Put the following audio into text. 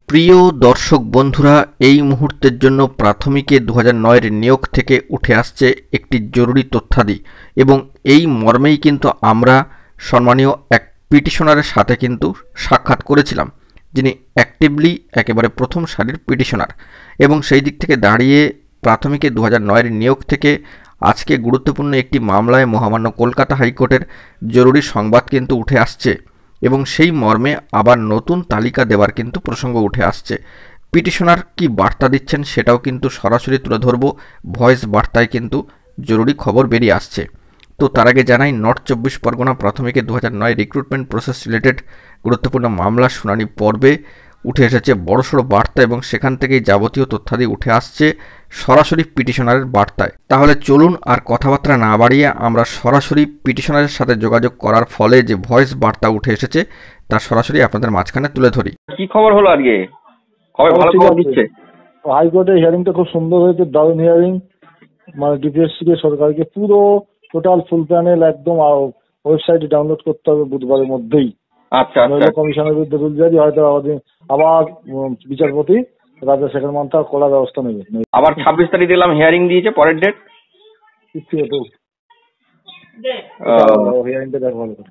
প্রিয় দর্শক বন্ধুরা, এই মুহূর্তের জন্য প্রাথমিকে 2009-এর নিয়োগ থেকে উঠে আসছে একটি জরুরি তথ্যাদি এবং এই মর্মেই কিন্তু আমরা সম্মানীয় এক পিটিশনারের সাথে কিন্তু সাক্ষাৎ করেছিলাম, যিনি অ্যাক্টিভলি একেবারে প্রথম সারির পিটিশনার। এবং সেই দিক থেকে দাঁড়িয়ে প্রাথমিকে 2009-এর নিয়োগ থেকে আজকে গুরুত্বপূর্ণ একটি মামলায় মহামান্য কলকাতা হাইকোর্টের জরুরি সংবাদ কিন্তু উঠে আসছে এবং সেই মর্মে আবার নতুন তালিকা দেওয়ার কিন্তু প্রসঙ্গ উঠে আসছে। পিটিশনার কি বার্তা দিচ্ছেন সেটাও কিন্তু সরাসরি তুলে ধরব, ভয়েস বার্তায় কিন্তু জরুরি খবর বেরিয়ে আসছে। তো তার আগে জানাই, নর্থ 24 পরগনা প্রাথমিকে 2009 রিক্রুটমেন্ট প্রসেস রিলেটেড গুরুত্বপূর্ণ মামলার শুনানি পর্বে উঠে এসেছে বড়সড় বার্তা এবং সেখান থেকেই যাবতীয় তথ্যাদি উঠে আসছে সরাসরি পিটিশনারের বার্তায়। তাহলে চলুন আর কথাবার্তা না বাড়িয়ে আমরা সরাসরি পিটিশনারের সাথে যোগাযোগ করার ফলে যে ভয়েস বার্তা উঠে এসেছে তা সরাসরি আপনাদের মাঝখানে তুলে ধরি। কি খবর হলো আজকে? কবে ভালো খবর দিচ্ছে? হাইকোর্টে হিয়ারিংটা খুব সুন্দর হয়েছে, দারুণ হিয়ারিং। মানে ডিপিএসসি কে সরকারকে পুরো টোটাল ফুল প্যানেল একদম ওয়েবসাইটে ডাউনলোড করতে হবে বুধবারের মধ্যেই। আচ্ছা আচ্ছা। কমিশনের বিরুদ্ধে রুল জারি, হয়তো আবার বিচারপতি রাজা শেখর মান্তা কড়া ব্যবস্থা নেবে। আবার 26 তারিখ দিলাম হিয়ারিং দিয়েছে, পরের ডেট হিয়ারিংটা দেখো ভালো করে।